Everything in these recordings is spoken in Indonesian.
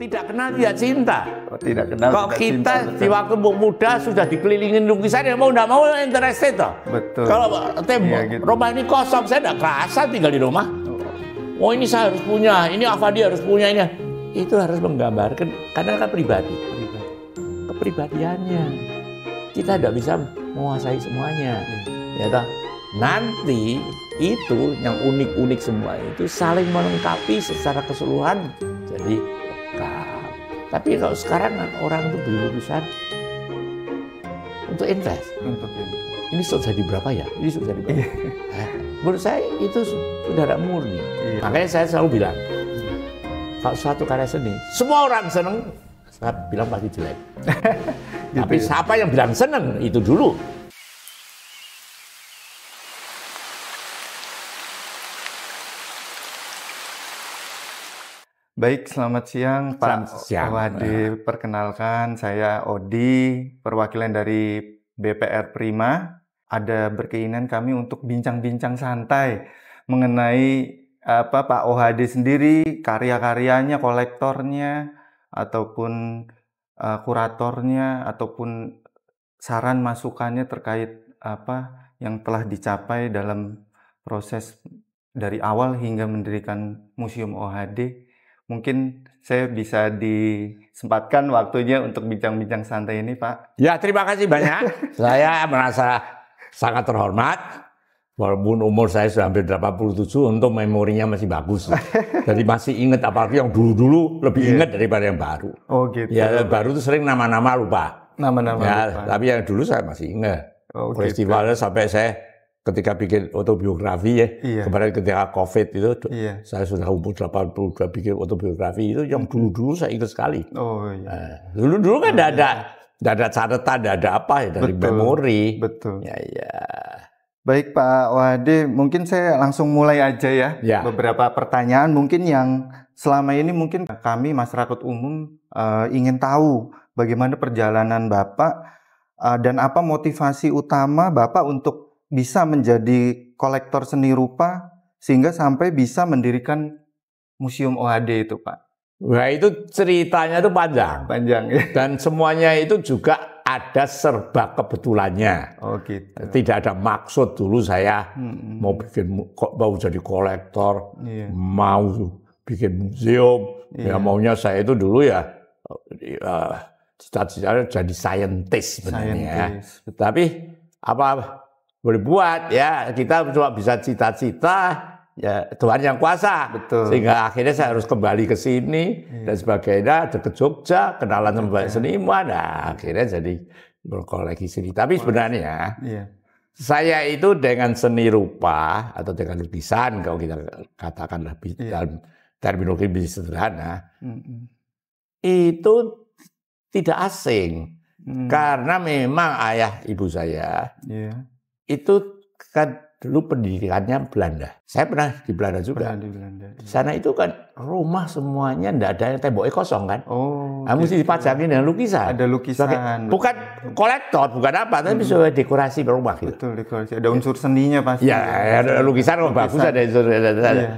Tidak kenal tidak cinta. Oh, tidak kenal. Kok tidak kita cinta, di waktu muda sudah dikelilingin lukisan ya mau nggak mau interested toh. Betul. Kalau tembok Iya, gitu. rumah ini kosong, saya nggak kerasa tinggal di rumah. Oh ini saya harus punya, ini Avandi harus punya ini. Itu harus menggambarkan karena kan pribadi. Kepribadiannya. Kita tidak bisa menguasai semuanya. Ya toh. Nanti itu yang unik-unik semua itu saling melengkapi secara keseluruhan jadi lengkap. Tapi kalau sekarang orang itu beli lukisan untuk invest. Ini sudah jadi berapa ya? Ini sudah jadi berapa? Menurut saya itu sudah tidak murni. Makanya saya selalu bilang, kalau suatu karya seni, semua orang seneng, saya bilang pasti jelek. Gitu. Tapi siapa yang bilang seneng itu dulu. Baik, selamat siang Pak Owhadi. Perkenalkan, saya Odi, perwakilan dari BPR Prima. Ada berkeinginan kami untuk bincang-bincang santai mengenai Pak Owhadi sendiri, karya-karyanya, kolektornya, ataupun kuratornya, ataupun saran masukannya terkait apa yang telah dicapai dalam proses dari awal hingga mendirikan Museum Owhadi. Mungkin saya bisa disempatkan waktunya untuk bincang-bincang santai ini, Pak. Ya, terima kasih banyak. Saya merasa sangat terhormat. Walaupun umur saya sudah hampir 87, untuk memorinya masih bagus. Jadi masih ingat, apalagi yang dulu-dulu lebih ingat daripada yang baru. Oh gitu. Ya, baru itu sering nama-nama lupa. Nama-nama ya, lupa. Tapi yang dulu saya masih ingat. Oh, festivalnya gitu. Sampai saya ketika bikin autobiografi ya, kemarin ketika COVID itu, saya sudah umur 82 bikin autobiografi itu, yang dulu-dulu saya ingat sekali. Oh iya. Dulu-dulu kan tidak ada catatan, tidak ada apa ya dari memori. Betul. Ya, ya. Baik Pak Owhadi, mungkin saya langsung mulai aja ya. Beberapa pertanyaan mungkin yang selama ini mungkin kami masyarakat umum ingin tahu bagaimana perjalanan Bapak dan apa motivasi utama Bapak untuk bisa menjadi kolektor seni rupa sehingga sampai bisa mendirikan Museum Owhadi itu, Pak. Wah, itu ceritanya itu panjang. Panjang ya. Dan semuanya itu juga ada serba kebetulannya. Oh gitu. Tidak ada maksud dulu saya mau jadi kolektor, mau bikin museum. Ya maunya saya itu dulu ya cita-citanya jadi saintis sebenarnya. Tapi apa boleh buat ya, kita cuma bisa cita-cita ya, Tuhan yang kuasa. Betul. Sehingga akhirnya saya harus kembali ke sini dan sebagainya, ke Jogja, kenalan sama banyak seniman, nah akhirnya jadi berkoleksi seni. Tapi sebenarnya saya itu dengan seni rupa atau dengan lukisan, kalau kita katakan lebih dalam terminologi lebih sederhana, itu tidak asing. Karena memang ayah ibu saya itu kan dulu pendidikannya Belanda. Saya pernah di Belanda juga. Di sana itu kan rumah semuanya enggak ada yang temboknya kosong kan. Oh. Mesti dipajangin dengan lukisan. Ada lukisan. Bukan kolektor, bukan apa, tapi sebagai dekorasi rumah gitu. Betul, dekorasi. Ada unsur seninya pasti. Ya, ada lukisan kalau bagus ada unsur.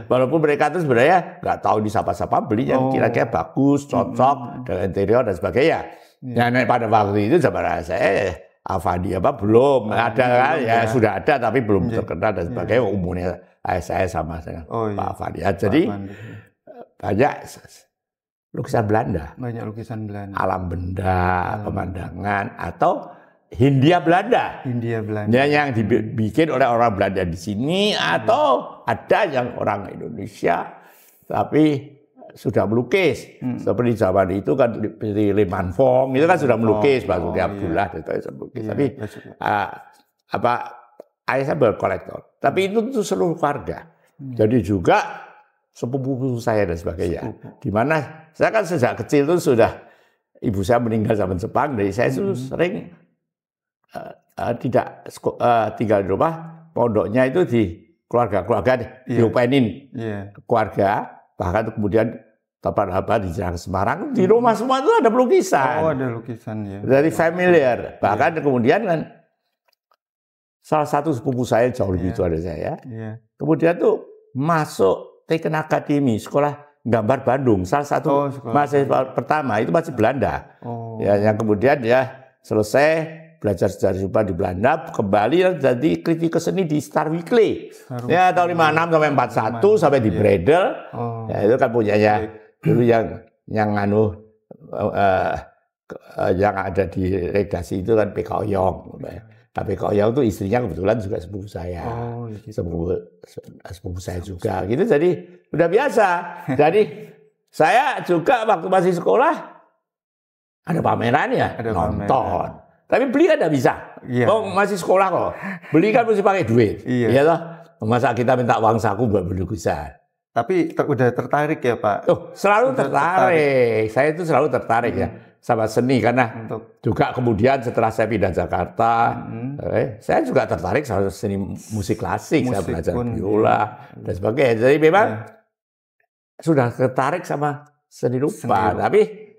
Walaupun mereka itu sebenarnya nggak tahu di siapa-siapa beli yang kira-kira bagus, cocok dengan interior dan sebagainya. Nah, pada waktu itu zaman saya Avandi apa belum ada kan ya, sudah ada tapi belum terkenal dan sebagainya. Umumnya saya sama dengan Pak Avandi. Jadi banyak lukisan Belanda. Banyak lukisan Belanda. Alam benda, pemandangan atau Hindia Belanda. Hindia Belanda. Yang dibikin oleh orang Belanda di sini atau ada yang orang Indonesia tapi sudah melukis. Seperti zaman itu kan Liman Fong itu kan sudah melukis, Pak Surya Abdullah itu melukis. Tapi ayah saya berkolektor. Tapi itu seluruh keluarga. Jadi juga sepupu saya dan sebagainya. Di mana saya kan sejak kecil itu sudah ibu saya meninggal zaman Jepang, jadi saya itu sering tidak tinggal di rumah. Pondoknya itu di keluarga-keluarga diopenin keluarga. Bahkan kemudian tempat di Jalan Semarang, di rumah semua itu ada lukisan. Oh, ada lukisan ya. Dari familiar. Bahkan kemudian kan salah satu sepupu saya jauh lebih tua dari saya. Kemudian tuh masuk Teken Akademi, sekolah Gambar Bandung, salah satu mahasiswa pertama itu masih Belanda. Ya, yang kemudian dia selesai belajar sejarah rupa di Belanda, kembali jadi kritikus seni di Star Weekly. Ya, tahun 56 sampai 41 sampai di Bredel. Ya, itu kan punyanya dulu yang yang ada di redaksi itu kan PK Oyong. Nah, PK Oyong itu istrinya kebetulan juga sepupu saya. Sepupu saya juga gitu, jadi udah biasa. Jadi saya juga waktu masih sekolah ada pamerannya, nonton. Tapi beli kan tidak bisa. Masih sekolah kok. Beli kan mesti pakai duit. Iya toh. Masa kita minta uang saku buat beli lukisan. Tapi udah tertarik ya Pak? Selalu tertarik. Saya itu selalu tertarik ya sama seni karena juga kemudian setelah saya pindah Jakarta, saya juga tertarik sama seni musik klasik. Saya belajar biola dan sebagainya. Jadi memang sudah tertarik sama seni rupa. Tapi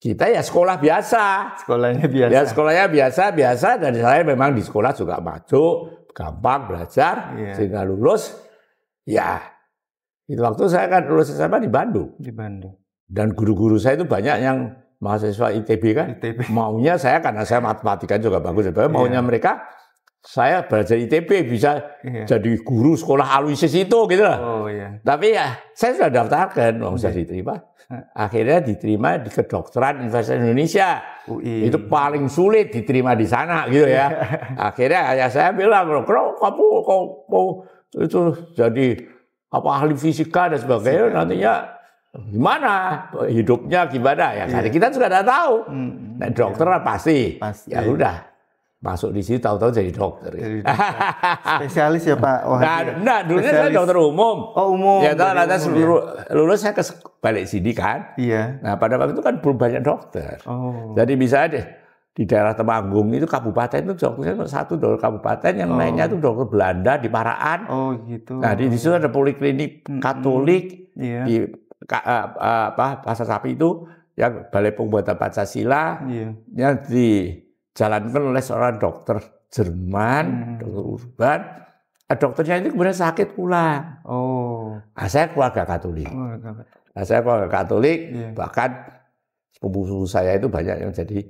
kita ya sekolah biasa. Sekolahnya biasa. Ya sekolahnya biasa. Dan saya memang di sekolah juga maju, gampang belajar, sehingga lulus. Ya, itu waktu saya kan lulus SMA di Bandung. Di Bandung. Dan guru-guru saya itu banyak yang mahasiswa ITB kan. Maunya saya, karena saya matematika juga bagus. Maunya mereka, saya belajar ITB bisa jadi guru sekolah Aloysius itu gitu loh. Tapi ya saya sudah daftarkan, mau sudah diterima. Akhirnya diterima di kedokteran Universitas Indonesia. Itu paling sulit diterima di sana gitu ya. Akhirnya ayah saya bilang, kamu mau itu jadi ahli fisika dan sebagainya, nantinya gimana hidupnya gimana ya. Karena kita juga tidak tahu. Nah, dokter pasti. Ya udah. Masuk di situ tahu-tahu jadi dokter. Spesialis ya Pak? Nah, dulunya saya dokter umum. Umum. Ya tahu nanti lulus saya balik sini kan. Iya. Nah pada waktu itu kan belum banyak dokter. Jadi bisa deh di daerah Temanggung itu kabupaten itu dokternya satu dokter kabupaten, yang lainnya itu dokter Belanda di Paraan. Gitu. Nah di situ ada poliklinik Katolik di Pasar Sapi itu, yang Balai Pembuatan Pancasila, yang dijalankan oleh seorang dokter Jerman, dokter Urban. Dokternya itu kemudian sakit pulang. Nah, saya keluarga Katolik. Saya keluarga Katolik, bahkan sepupu saya itu banyak yang jadi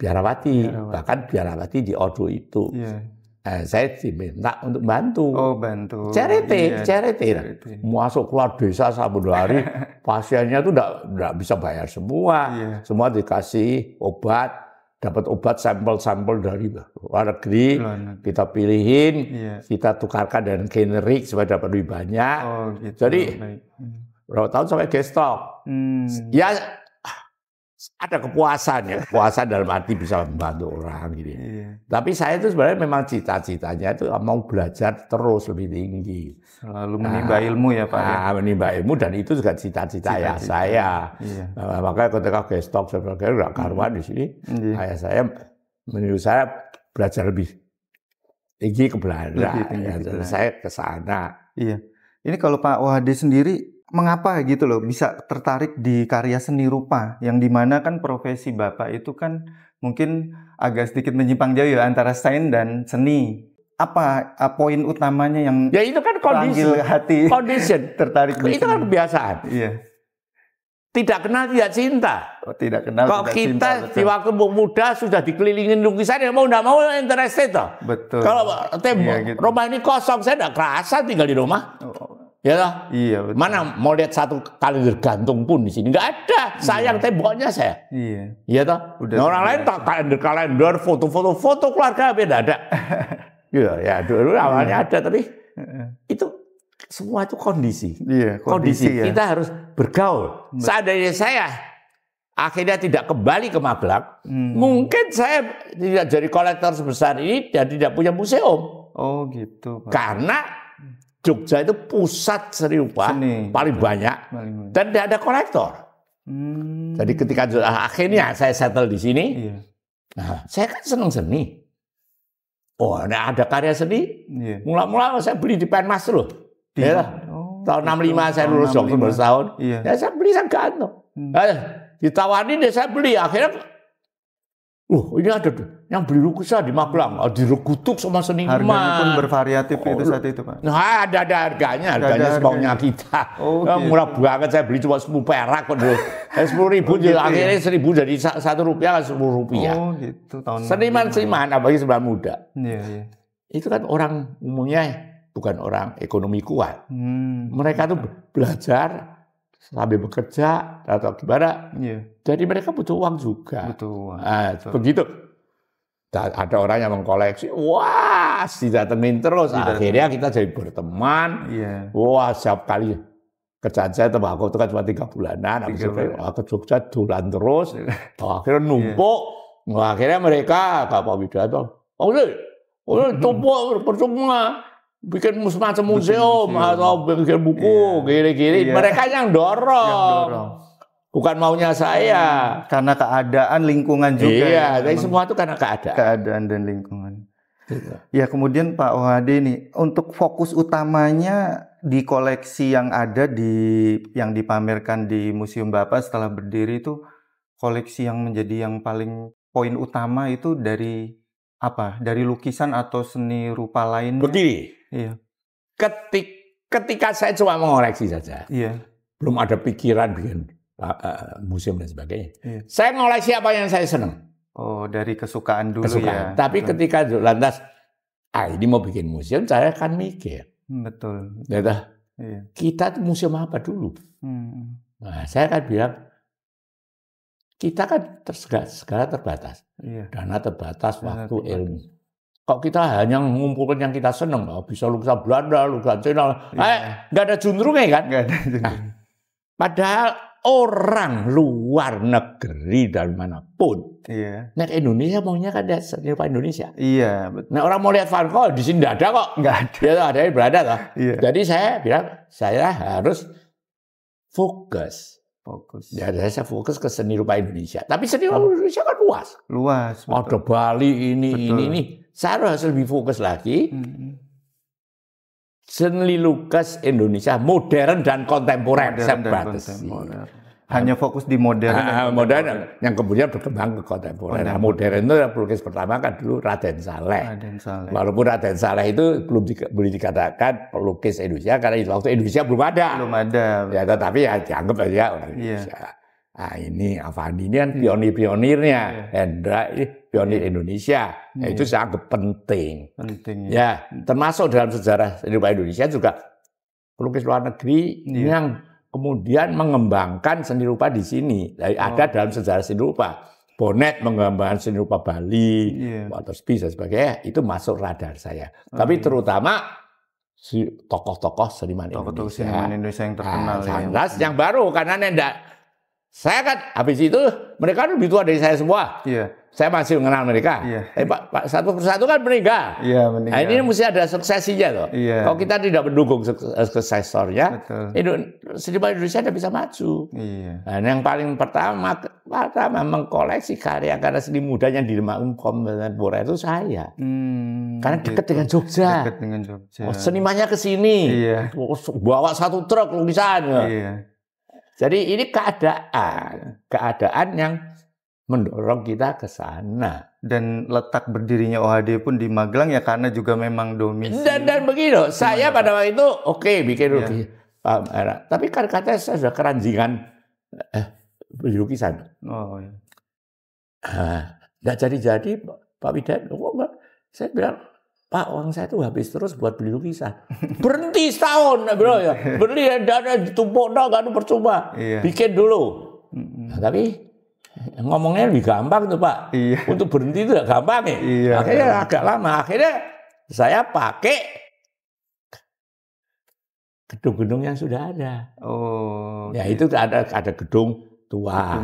biarawati. Bahkan biarawati di Odo itu. Saya diminta untuk bantu. Bantu. Charity. Masuk keluar desa sabun hari, pasiennya itu enggak bisa bayar semua. Semua dikasih obat, dapat obat sampel-sampel dari luar negeri, kita pilihin, kita tukarkan dengan generik supaya dapat lebih banyak. Gitu. Jadi berapa tahun sampai gestok. Ya ada kepuasan dalam arti bisa membantu orang gitu. Tapi saya itu sebenarnya memang cita-citanya itu mau belajar terus lebih tinggi. Selalu menimba ilmu ya Pak. Menimba ilmu, dan itu juga cita-cita ayah saya. Makanya ketika gestok sebagai nggak karuan di sini, ayah saya menyuruh saya belajar lebih tinggi ke Belanda. Saya ke sana. Ini kalau Pak Wahdi sendiri, mengapa gitu loh bisa tertarik di karya seni rupa, yang dimana kan profesi Bapak itu kan mungkin agak sedikit menyimpang jauh ya antara sains dan seni. Apa poin utamanya yang itu kan hati tertarik itu kan kebiasaan. Tidak kenal tidak cinta. Tidak kenal kalau tidak kita cinta, di waktu muda sudah dikelilingin lukisan, ya mau tidak mau interested toh. Betul. Kalau rumah ini kosong, saya tidak kerasa tinggal di rumah. Ya toh? Iya, betul. Mana mau lihat satu kalender gantung pun di sini nggak ada. Sayang temboknya saya. Iya toh. Orang lain tak kalender, foto keluarga beda ada. Ya dulu awalnya ada, tapi itu semua itu kondisi. Kondisi. Kita harus bergaul. Seandainya saya akhirnya tidak kembali ke Magelang, mungkin saya tidak jadi kolektor sebesar ini dan tidak punya museum. Gitu Pak. Karena Jogja itu pusat seni rupa paling banyak dan tidak ada kolektor. Jadi ketika akhirnya saya settle di sini, nah, saya kan senang seni. Nah ada karya seni, mula-mula saya beli di Penmas loh. Tahun 65 saya lulus dokter bertahun, ya saya beli, saya gantung. Ditawari deh saya beli, akhirnya, ini ada yang beli lukisan di Magelang, diregutuk sama seniman. Harganya pun bervariatif itu saat itu, Pak. Nah, ada harganya semaunya kita. Oh, gitu. Murah banget, saya beli cuma 10 perak kok dulu. 10.000 gitu, akhirnya 1.000 jadi Rp1 10 rupiah. Oh gitu. Seniman, apalagi seniman muda. Iya. Itu kan orang umumnya bukan orang ekonomi kuat. Mereka tuh belajar sambil bekerja atau gimana. Jadi mereka butuh uang juga. Begitu. Ada orang yang mengkoleksi, wah, didatengin terus. Akhirnya kita jadi berteman. Wah, setiap kali kerjaan saya tembakau itu kan cuma 3 bulanan. Habis itu ke Jogja dolan terus. Akhirnya numpuk. Akhirnya mereka, Pak Widodo, coba percuma bikin semacam museum atau bikin buku, gini-gini. Mereka yang dorong. Bukan maunya saya. Karena keadaan lingkungan juga. Iya, tapi semua itu karena keadaan. Keadaan dan lingkungan. Ya, kemudian Pak Wahade nih, untuk fokus utamanya di koleksi yang ada yang dipamerkan di Museum Bapak setelah berdiri itu, koleksi yang menjadi yang paling poin utama itu dari apa? Dari lukisan atau seni rupa lain? Begini. Iya. Ketika saya cuma mengoleksi saja. Iya. Belum ada pikiran bikin museum dan sebagainya. Saya ngoleksi apa yang saya senang. Oh, dari kesukaan dulu ya. Tapi ketika lantas, ini mau bikin museum, saya akan mikir. Betul. Kita tuh museum apa dulu? Nah, saya akan bilang, kita kan segala terbatas. Dana terbatas, waktu, ilmu. Kok kita hanya mengumpulkan yang kita senang, bisa lukisan Belanda, lukisan Cina, nggak ada juntrungnya kan? Nggak ada juntrungnya. Padahal orang luar negeri dari manapun, nek Indonesia maunya kan ada seni rupa Indonesia. Iya, betul. Nah, orang mau lihat Van Gogh di sini nggak ada kok. Nggak ada. Ya ada di Belanda toh. Jadi saya bilang saya harus fokus. Ya, saya fokus ke seni rupa Indonesia. Tapi seni rupa Indonesia kan luas. Luas. Ada Bali ini. Saya harus lebih fokus lagi. Seni lukis Indonesia modern dan kontemporer. Hanya fokus di modern. Modern yang kemudian berkembang ke kontemporer. Nah, modern itu pelukis pertama kan dulu Raden Saleh. Walaupun Raden Saleh itu belum boleh dikatakan pelukis Indonesia karena itu waktu Indonesia belum ada. Ya, tetapi ya dianggap aja orang Indonesia. Nah, ini Avandi ini kan pionir-pionirnya. Hendra ini pionir Indonesia. Nah, itu saya anggap penting. Ya, termasuk dalam sejarah seni rupa Indonesia juga pelukis luar negeri yang kemudian mengembangkan seni rupa di sini. Ada dalam sejarah seni rupa. Bonnet mengembangkan seni rupa Bali, Watersby dan sebagainya, itu masuk radar saya. Tapi terutama si tokoh-tokoh seniman Indonesia. Yang terkenal. Yang baru, karena saya kan habis itu mereka lebih tua dari saya semua. Saya masih mengenal mereka. Pak satu persatu kan meninggal. Nah, ini mesti ada suksesinya loh. Kalau kita tidak mendukung suksesornya, seni rupa Indonesia tidak bisa maju. Nah, yang paling pertama mengkoleksi karya-karya seni muda yang dimaklum kontemporer itu saya. Karena dekat dengan Jogja. Senimannya ke sini. Bawa 1 truk lukisan. Jadi ini keadaan yang mendorong kita ke sana. Dan letak berdirinya OHD pun di Magelang ya karena juga memang domisili. Dan begini, saya pada waktu itu bikin lukisan. Tapi kan katanya saya sudah keranjingan beli lukisan. Nggak jadi-jadi Pak Widodo. Saya bilang, Pak, uang saya itu habis terus buat beli lukisan. Berhenti setahun, bro ya. Beli dana ditumpuk, nggak ada percuma. Bikin dulu. Tapi ngomongnya lebih gampang tuh Pak. Untuk berhenti itu nggak gampang ya. Akhirnya agak lama. Akhirnya saya pakai gedung-gedung yang sudah ada. Itu ada gedung tua.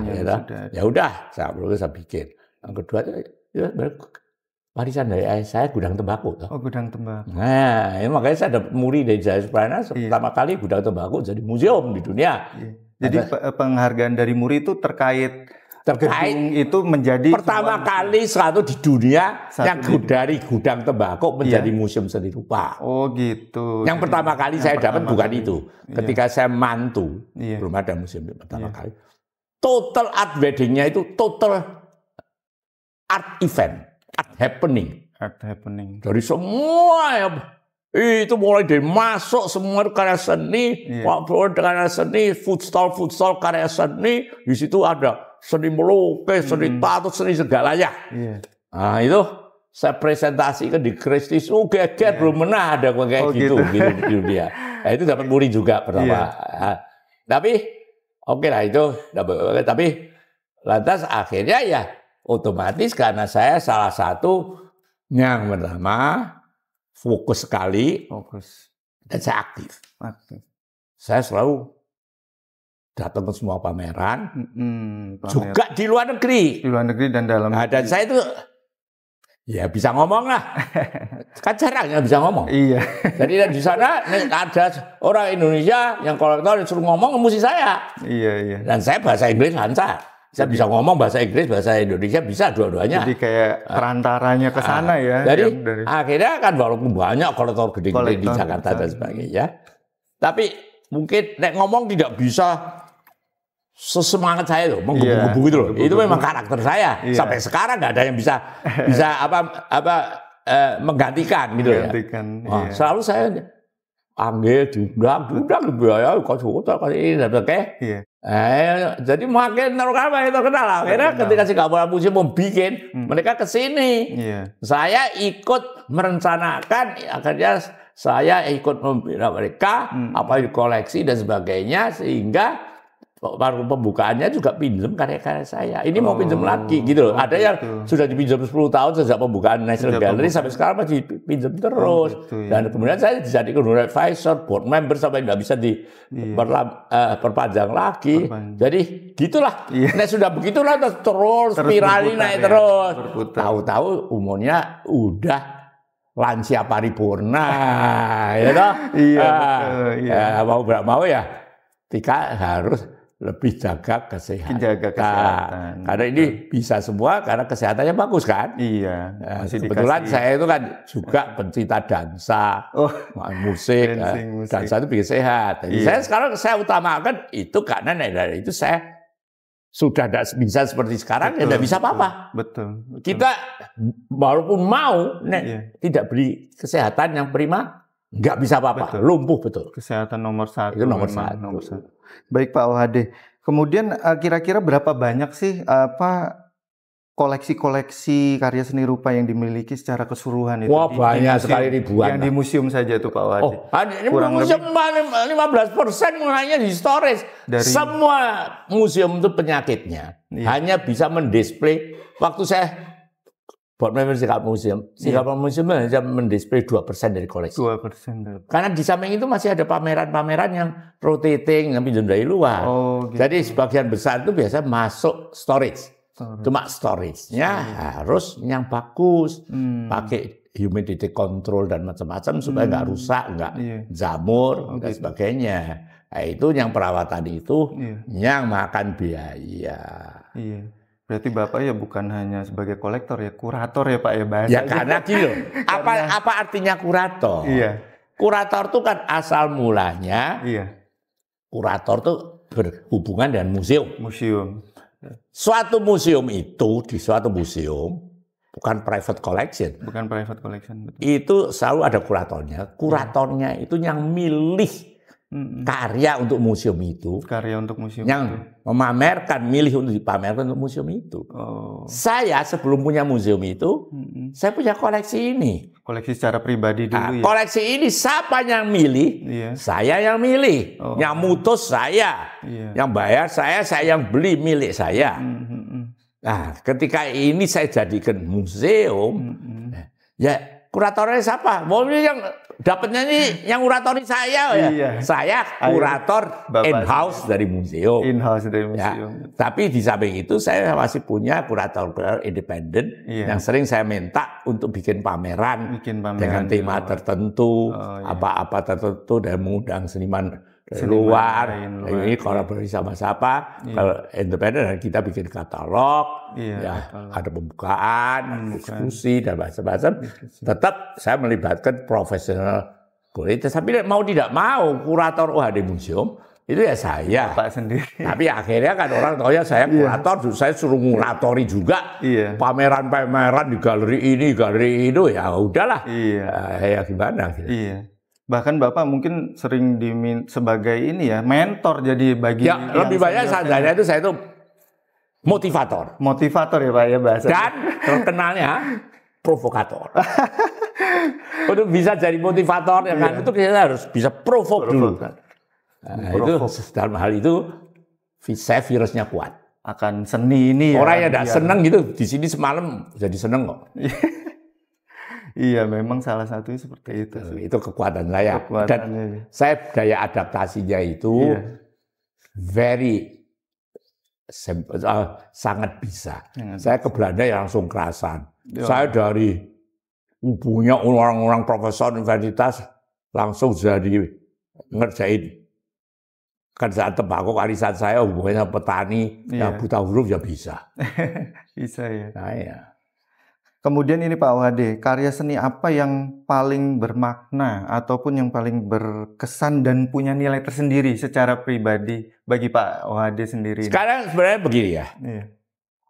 Ya udah, saya bikin. Yang kedua warisan dari ayah saya gudang tembakau. Gudang tembakau. Nah, makanya saya ada muri dari Jaya Suprana pertama kali gudang tembakau jadi museum di dunia. Jadi penghargaan dari muri itu terkait gedung itu menjadi pertama kali di dunia yang dari gudang tembakau menjadi museum seni rupa. Gitu. Yang pertama kali saya dapat bukan itu. Ketika saya mantu, belum ada museum pertama kali. Total art wedding-nya itu total art event, art happening. Art happening. Dari semua ya, itu mulai dari masuk semua karya seni, karya seni, food stall karya seni, di situ ada seni melukis, seni tato, seni segalanya. Nah itu saya presentasikan di Christie's, geger belum pernah ada kayak gitu di dunia. Nah, itu dapat muri juga pertama. Tapi oke lah itu, tapi lantas akhirnya ya otomatis karena saya salah satu yang pertama fokus sekali, dan saya aktif. Saya selalu datang ke semua pameran, juga di luar negeri. Di luar negeri dan dalam negeri. Dan saya itu ya bisa ngomong lah, kan jarang ya bisa ngomong. Iya. Jadi di sana ada orang Indonesia yang kolektor disuruh ngomong mesti saya. Iya. Dan saya bahasa Inggris lancar. Saya bisa ngomong bahasa Inggris, bahasa Indonesia bisa dua-duanya. Jadi kayak perantaranya ke sana ya. Jadi akhirnya kan walaupun banyak kolektor gede-gede di Jakarta dan sebagainya, tapi mungkin nek ngomong tidak bisa sesemangat saya loh, menggebu-gebu gitu loh. Itu memang karakter saya. Sampai sekarang nggak ada yang bisa menggantikan gitu ya. Selalu saya panggil, diundang ya, kau suka kali ini dan sebagainya. Jadi makin terkenal. Akhirnya ketika Singapura Museum membuat, mereka ke sini. Saya ikut merencanakan, akhirnya saya ikut membina mereka, apa yang dikoleksi dan sebagainya, sehingga baru pembukaannya juga pinjam karya-karya saya. Ini mau pinjam lagi gitu loh. Ada yang sudah dipinjam 10 tahun sejak pembukaan National Gallery sampai sekarang masih pinjam terus. Dan kemudian saya dijadikan advisor, board member sampai nggak bisa diperpanjang lagi. Jadi gitulah. Nah sudah begitulah terus spiralin naik terus. Tahu-tahu umurnya udah lansia paripurna, ya toh. Mau berapa mau ya, Tika harus lebih jaga kesehatan. Karena ini bisa semua karena kesehatannya bagus kan? Iya. Kebetulan saya itu kan juga pencinta dansa, musik. Dansa itu bikin sehat. Jadi saya utamakan itu karena dari itu saya sudah tidak bisa seperti sekarang, ya tidak bisa apa-apa. Betul. Kita walaupun mau tidak beri kesehatan yang prima, nggak bisa apa-apa, lumpuh betul. Kesehatan nomor satu. Itu nomor satu. Baik Pak Ohade. Kemudian kira-kira berapa banyak sih koleksi-koleksi karya seni rupa yang dimiliki secara keseluruhan itu? Wah banyak sekali ribuan. Yang di museum saja tuh Pak Ohade. Ini museum 15% mulainya di storage. Semua museum itu penyakitnya hanya bisa mendisplay. Waktu saya buat member Singapura Museum hanya mendisplay 2% dari koleksi. 2%. Karena di samping itu masih ada pameran-pameran yang rotating, yang pinjam dari luar. Gitu. Jadi sebagian besar itu biasa masuk storage. Cuma storage-nya harus yang bagus, pakai humidity control dan macam-macam supaya nggak rusak, nggak jamur dan sebagainya. Nah, itu yang perawatan itu yang makan biaya. Berarti Bapak ya bukan hanya sebagai kolektor ya, kurator ya Pak ya bahasa. Ya karena gini, apa artinya kurator? Kurator itu kan asal mulanya. Kurator itu berhubungan dengan museum. Suatu museum itu di suatu museum bukan private collection. Bukan private collection. Betul. Itu selalu ada kuratornya. Kuratornya itu yang milih karya untuk museum itu. Karya untuk museum. Yang memamerkan, milih untuk dipamerkan untuk museum itu. Saya sebelum punya museum itu, saya punya koleksi ini. Koleksi secara pribadi dulu ya. Koleksi ini siapa yang milih? Saya yang milih. Yang mutus saya. Yang bayar saya yang beli milik saya. Nah, ketika ini saya jadikan museum, ya kuratornya siapa? Mau yang dapatnya ini yang kuratori saya ya. Saya kurator in-house dari museum. In-house dari museum. Tapi di samping itu saya masih punya kurator independen yang sering saya minta untuk bikin pameran dengan tema tertentu, apa-apa tertentu dan mengundang seniman luar. Ini kolaborasi sama siapa? Kalau independen kita bikin katalog, ada pembukaan, diskusi dan macam-macam. Tetap saya melibatkan profesional kualitas. Tapi mau tidak mau kurator OHD Museum Itu ya saya. Bapak sendiri. Tapi akhirnya kan orang tahu ya saya kurator, saya suruh nguratori juga. Pameran-pameran di galeri ini, galeri itu, ya udahlah. Ya gimana gitu. Bahkan Bapak mungkin sering sebagai ini ya, mentor jadi bagi. Ya, lebih banyak saya itu motivator. Motivator ya Pak ya bahasa. Dan terkenalnya provokator. Untuk bisa jadi motivator, kan itu kita harus bisa provok dulu. Nah, itu dalam hal itu saya virusnya kuat. Akan seni ini ya. Orang yang tidak seneng gitu di sini semalam jadi seneng kok. Iya, memang salah satunya seperti itu. Itu kekuatan saya. Dan saya daya adaptasinya itu sangat bisa. Saya ke Belanda ya langsung kerasan. Saya dari punya orang-orang profesor universitas langsung jadi ngerjain kerjaan tembakau warisan saya, hubungannya sama petani yang buta huruf ya bisa. Bisa ya. Nah, ya. Kemudian ini Pak Wade, karya seni apa yang paling bermakna ataupun yang paling berkesan dan punya nilai tersendiri secara pribadi bagi Pak Wade sendiri? Sekarang sebenarnya begini ya.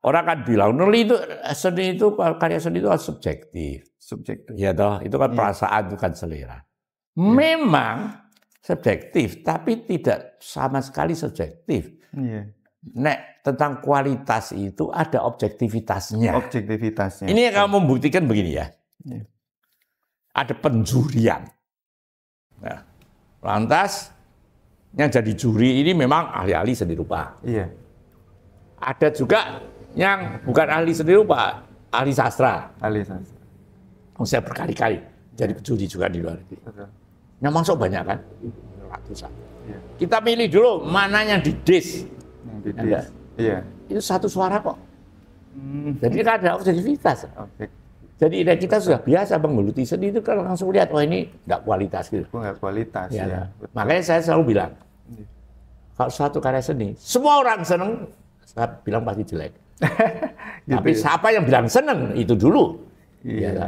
Orang kan bilang seni itu karya seni itu kan subjektif. Ya toh, itu kan perasaan, itu kan selera. Memang subjektif, tapi tidak sama sekali subjektif. Nek tentang kualitas itu ada objektivitasnya. Ini yang kamu membuktikan begini ya. Ada penjurian. Nah, lantas yang jadi juri ini memang ahli-ahli seni rupa. Ada juga yang bukan ahli seni rupa, ahli sastra. Saya berkali-kali jadi juri juga di luar negeri. Nah, masuk banyak kan? Ratusan. Kita milih dulu mana yang didis. Itu satu suara kok. Jadi kan ada objektivitas. Jadi kita sudah biasa menggeluti seni itu kan langsung lihat, oh ini enggak kualitas gitu. Enggak kualitas. Makanya saya selalu bilang, kalau suatu karya seni, semua orang seneng, saya bilang pasti jelek. Tapi siapa yang bilang seneng itu dulu.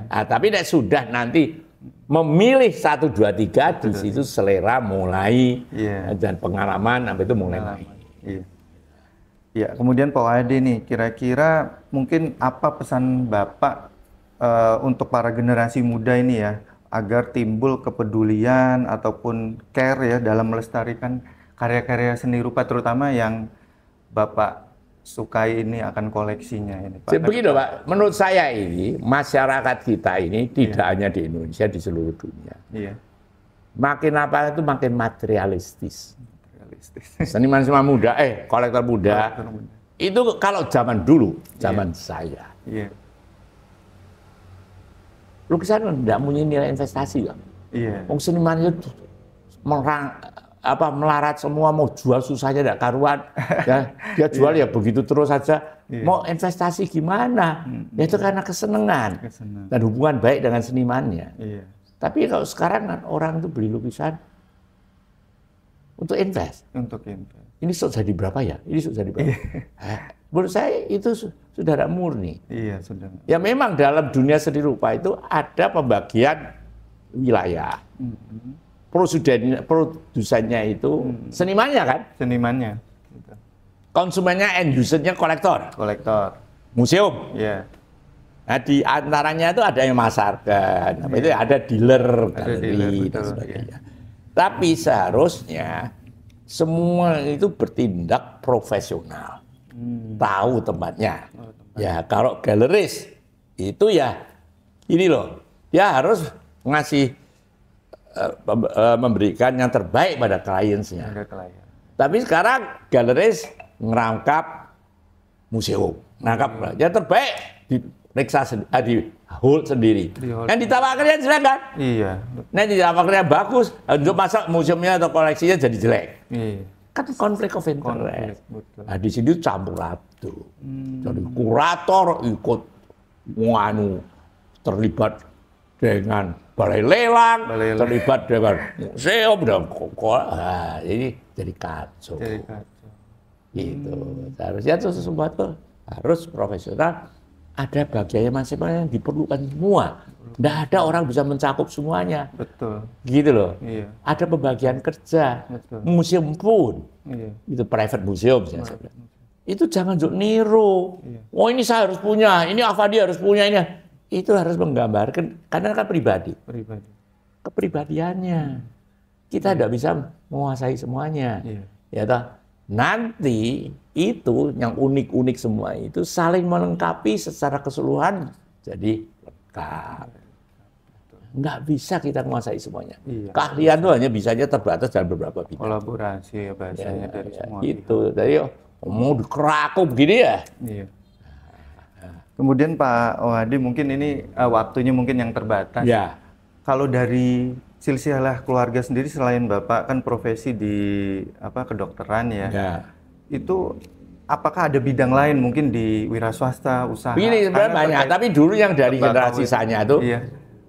Tapi sudah nanti memilih 1, 2, 3 di situ selera mulai dan pengalaman sampai itu mulai naik. Kemudian Pak Wade nih, kira-kira mungkin apa pesan Bapak untuk para generasi muda ini ya, agar timbul kepedulian ataupun care ya dalam melestarikan karya-karya seni rupa terutama yang Bapak sukai ini akan koleksinya ini Pak. Begini Pak, menurut saya ini masyarakat kita ini tidak hanya di Indonesia, di seluruh dunia. Makin apa itu makin materialistis. Seniman muda, kolektor muda. Itu kalau zaman dulu, zaman saya. Lukisan tidak punya nilai investasi kan. Seniman itu melarat semua, mau jual susahnya tidak karuan, ya dia jual ya begitu terus saja. Mau investasi gimana? Ya itu karena kesenangan dan hubungan baik dengan senimannya. Tapi kalau sekarang kan orang itu beli lukisan untuk invest. Ini sudah jadi berapa ya? Ini sudah jadi berapa? Menurut saya itu sudah tidak murni. Ya memang dalam dunia seni rupa itu ada pembagian wilayah. Produsennya itu senimannya kan? Konsumennya, end usernya kolektor. Museum. Nah, di antaranya itu ada yang memasarkan, itu ada dealer, galeri dan sebagainya. Tapi seharusnya semua itu bertindak profesional, tahu tempatnya. Ya kalau galeris itu ya ini loh, dia harus ngasih memberikan yang terbaik pada kliennya. Tapi sekarang galeris ngerangkap museum, ngerangkap yang terbaik diperiksa di hold sendiri. Yang ditawarkannya jelek kan? Nah, ditawarkannya bagus, untuk masa museumnya atau koleksinya jadi jelek. Kan konflik of interest. Nah, di sini campur aduk. Jadi kurator ikut terlibat dengan balai lelang, terlibat dengan museum dan ini jadi kacau. Gitu. Seharusnya itu sesuatu harus profesional, ada bagiannya masing-masing yang diperlukan semua. Tidak ada orang bisa mencakup semuanya. Betul. Gitu loh. Iya. Ada pembagian kerja. Betul. Museum pun. Iya. Itu private museum. Itu jangan niru. Iya. Oh ini saya harus punya, ini Avandi harus punya ini. Itu harus menggambarkan, karena kan pribadi. Kepribadiannya. Kita tidak bisa menguasai semuanya. Iya. Ya toh? Nanti itu yang unik-unik semua itu saling melengkapi secara keseluruhan jadi lengkap. Nggak bisa kita menguasai semuanya. Iya, keahlian itu hanya bisanya terbatas dalam beberapa bidang. Kolaborasi ya bahasanya dari semua. Itu. Jadi mau dikeraku begini ya. Iya. Kemudian Pak Wadi mungkin ini waktunya mungkin yang terbatas. Ya. Kalau dari silsilah keluarga sendiri selain Bapak kan profesi di kedokteran ya. Ya. Itu apakah ada bidang lain mungkin di wira swasta, usaha? Ini sebenarnya banyak, tapi dulu yang dari generasi saya itu, iya.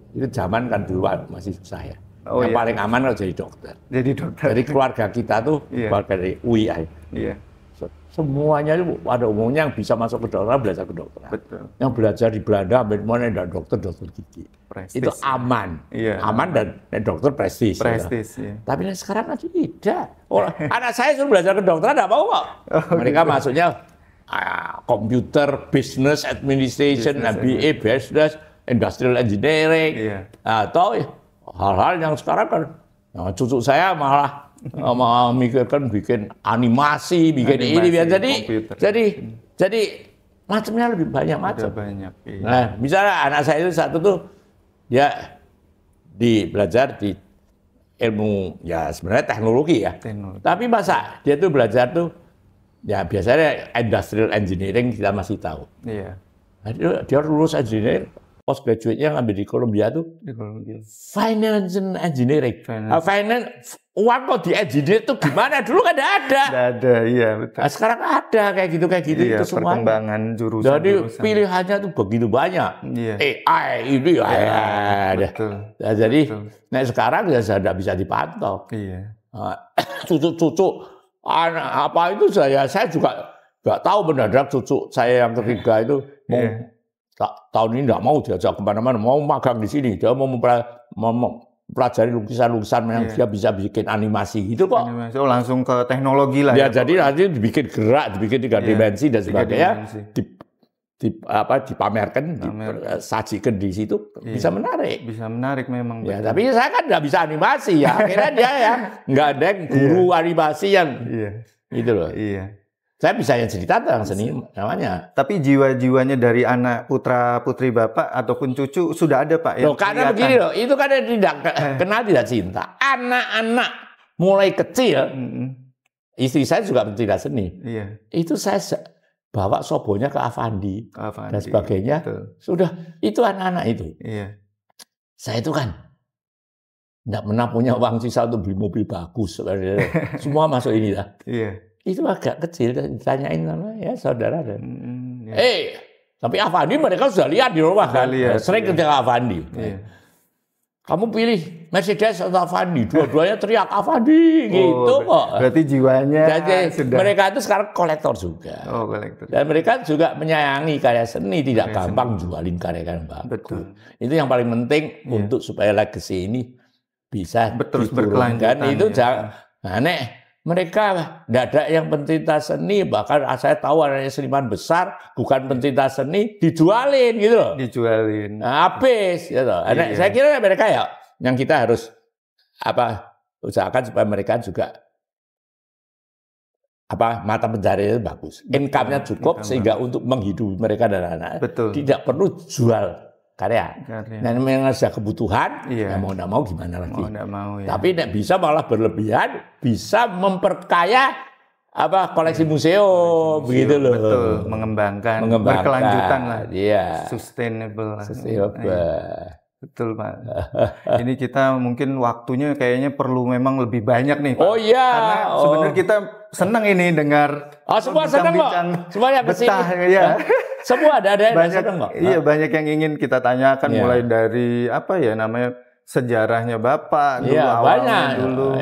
Itu zaman kan dulu masih susah ya. Oh, yang paling aman kalau jadi dokter. Jadi dokter. Jadi keluarga kita tuh keluarga dari UI. Iya. Semuanya itu pada umumnya yang bisa masuk ke dokter belajar kedokteran. Betul. Yang belajar di Belanda, mana ada dokter gigi. Prestis, itu aman, aman dan dokter prestis. Prestis. Ya. Tapi sekarang kan tidak. Anak saya suruh belajar kedokteran tidak mau kok. Mereka gitu. Masuknya computer, business administration, MBA, business, industrial engineering, atau hal-hal yang sekarang kan cucu saya malah memikirkan bikin animasi, bikin ini, jadi macamnya lebih banyak macam. Iya. Nah, misalnya anak saya itu satu tuh dia belajar di ilmu ya sebenarnya teknologi ya. Tapi masa dia tuh belajar tuh ya biasanya industrial engineering kita masih tahu. Iya. Nah, dia lulus engineering, postgraduate-nya ngambil di Columbia tuh financial engineering. Uang kok di engineer tuh gimana? Dulu kan ada. Ada, iya betul. Nah, sekarang ada kayak gitu iya, itu semuanya. Perkembangan jurusan. Jadi pilihannya tuh begitu banyak. Iya. AI ini ya. Betul. Nah, jadi nah sekarang ya sudah bisa dipantau. Iya. Cucu anak apa itu saya juga nggak tahu mendadak cucu saya yang ketiga itu mau tahun ini nggak mau diajak kemana-mana, mau magang di sini, dia mau mempelajari lukisan-lukisan yang dia bisa bikin animasi gitu kok. Animasi, langsung ke teknologi lah. Ya jadi nanti dibikin gerak, dibikin 3 dimensi dan sebagainya, dipamerkan, disajikan di situ, bisa menarik. Bisa menarik memang. Ya, tapi saya kan nggak bisa animasi ya, akhirnya dia ya nggak ada guru animasi yang gitu loh. Iya. Saya bisa yang cerita tentang seni namanya. Tapi jiwa-jiwanya dari anak putra-putri Bapak ataupun cucu sudah ada Pak? Loh, karena begini loh, itu kan tidak kenal tidak cinta. Anak-anak mulai kecil, istri saya juga tidak seni. Iya. Itu saya bawa sobonya ke Avandi dan sebagainya. Betul. Sudah, itu anak-anak itu. Iya. Saya itu kan tidak pernah punya uang sisa untuk beli mobil bagus. Semua masuk ini lah. Iya. Itu agak kecil, ditanyain sama ya saudara. Tapi Avandi mereka sudah lihat di rumah kan, sering ketika Avandi. Kamu pilih Mercedes atau Avandi, dua-duanya teriak Avandi gitu kok. Berarti jiwanya sudah. Mereka itu sekarang kolektor juga. Kolektor. Dan mereka juga menyayangi karya seni, tidak gampang jualin karya-karya bagus. Betul. Itu yang paling penting untuk supaya legacy ini bisa terus berkelanjutan. Itu mereka tidak ada yang pencinta seni, bahkan saya tahu adanya seniman besar bukan pencinta seni dijualin gitu loh. Dijualin. Nah, habis gitu. Saya kira mereka ya yang kita harus usahakan supaya mereka juga mata pencariannya bagus, income-nya cukup sehingga untuk menghidupi mereka dan anak tidak perlu jual karya. Dan memang ada kebutuhan, ya mau tidak mau gimana lagi. Tapi tidak bisa malah berlebihan, bisa memperkaya koleksi museum, begitu loh. Betul, mengembangkan. Berkelanjutan lah. Iya. Sustainable. Betul Pak. Ini kita mungkin waktunya kayaknya perlu memang lebih banyak nih Pak. Oh iya. Karena sebenarnya kita senang ini dengar. Semua senang kok. Semuanya betah ya. Semua ada banyak kok. Iya banyak yang ingin kita tanyakan mulai dari sejarahnya Bapak dulu awalnya dulu.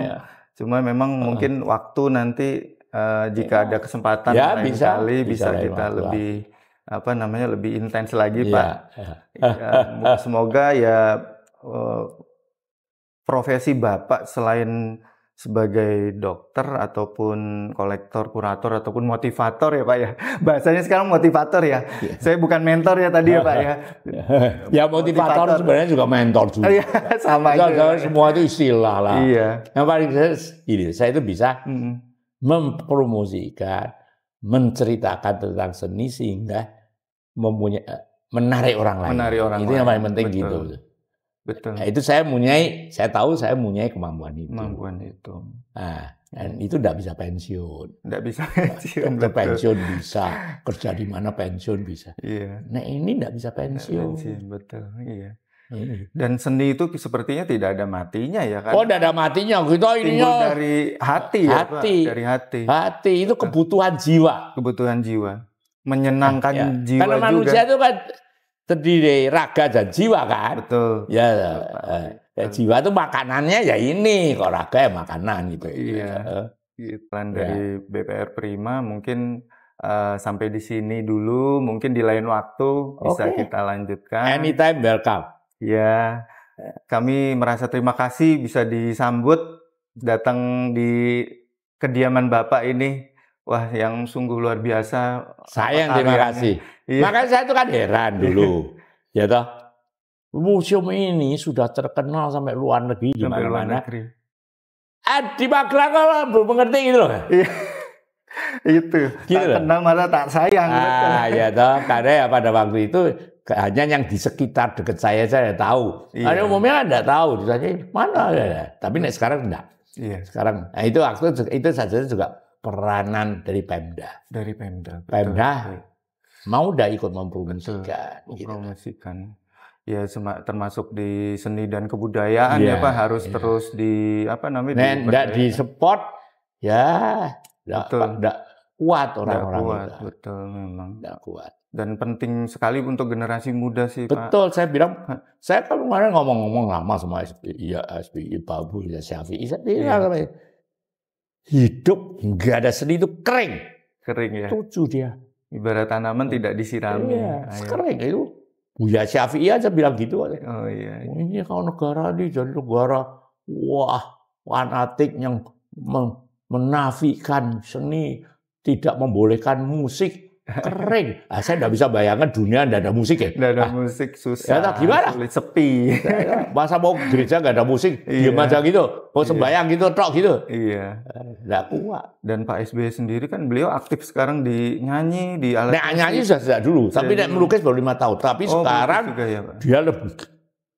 Cuma memang mungkin waktu nanti jika ada kesempatan lain kali bisa kita lebih lebih intens lagi, Pak. Ya, semoga ya profesi Bapak selain sebagai dokter ataupun kolektor, kurator ataupun motivator ya Pak ya. Bahasanya sekarang motivator ya. Saya bukan mentor ya tadi ya Pak ya. Ya motivator sebenarnya juga mentor juga. Sama aja. Semua itu istilah lah. Iya. Yang paling saya itu bisa mempromosikan, menceritakan tentang seni sehingga menarik orang lain. Itu yang paling penting. Betul. Gitu. Betul. Nah, itu saya tahu saya mempunyai kemampuan itu. Nah, dan itu tidak bisa pensiun. Tidak bisa pensiun. Pensiun bisa, kerja di mana pensiun bisa. Iya. Nah ini tidak bisa pensiun. Betul. Iya. Dan seni itu sepertinya tidak ada matinya ya kan? Oh, tidak ada matinya. Gitu ininya dari hati ya Pak? Dari hati. Hati itu kebutuhan jiwa. Kebutuhan jiwa. Menyenangkan jiwa karena juga. Manusia itu kan terdiri raga dan jiwa kan. Betul. Ya, jiwa itu makanannya ya ini, kok raga ya makanan gitu. Iya. Plan dari BPR Prima mungkin sampai di sini dulu, mungkin di lain waktu bisa kita lanjutkan. Anytime welcome. Ya, kami merasa terima kasih bisa disambut datang di kediaman Bapak ini. Wah, yang sungguh luar biasa. Saya yang terima kasih. Iya. Makanya saya itu kan heran dulu. Ya toh. Museum ini sudah terkenal sampai luar negeri di mana-mana. Di Magelang kalau belum mengerti gitu loh. Iya. Itu. Gitu tak kenal malah tak sayang. Ya toh. Karena ya pada waktu itu hanya yang di sekitar dekat saya tahu. Iya. Ada umumnya tidak tahu. Ditanya mana ya. Tapi sekarang enggak. Iya. Sekarang. Nah itu saja juga peranan dari Pemda. Dari Pemda. Pemda mau dah ikut mempromosikan. Mempromosikan. Ya termasuk di seni dan kebudayaan ya Pak harus terus di tidak di support ya tidak kuat orang-orang itu. Betul memang. Tidak kuat. Dan penting sekali untuk generasi muda sih Pak. Betul, saya bilang saya kan kemarin ngomong-ngomong lama sama SBY Babul ya Syafi'i. Hidup nggak ada seni itu kering ya. Tujuh dia. Ibarat tanaman tidak disirami. Iya, kering itu. Buya Syafi'i aja bilang gitu. Oh iya. Ini kalau negara ini jadi negara fanatik yang menafikan seni, tidak membolehkan musik. Kering. Saya tidak bisa bayangkan dunia tidak ada musik ya. Tidak ada musik susah. Ya, gimana? Sulit, sepi. Masa mau gereja nggak ada musik, diam aja gitu. Mau sembahyang gitu, tok gitu. Iya. Tidak kuat. Dan Pak SBY sendiri kan beliau aktif sekarang di nyanyi, di alat musik. Nyanyi sudah sejak dulu. Tapi melukis baru 5 tahun. Tapi sekarang juga, ya, Pak? Dia lebih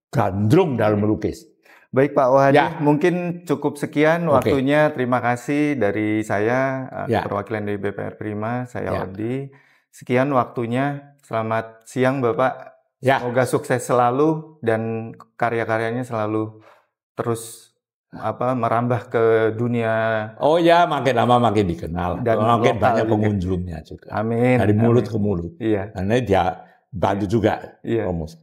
gandrung dalam melukis. Baik Pak Wahdi, mungkin cukup sekian waktunya. Terima kasih dari saya, perwakilan dari BPR Prima, saya Odi. Sekian waktunya. Selamat siang Bapak. Semoga sukses selalu dan karya-karyanya selalu terus merambah ke dunia. Oh ya, makin lama makin dikenal. Dan makin banyak pengunjungnya juga. Amin. Dari mulut ke mulut. Iya. Karena dia bantu juga promosi.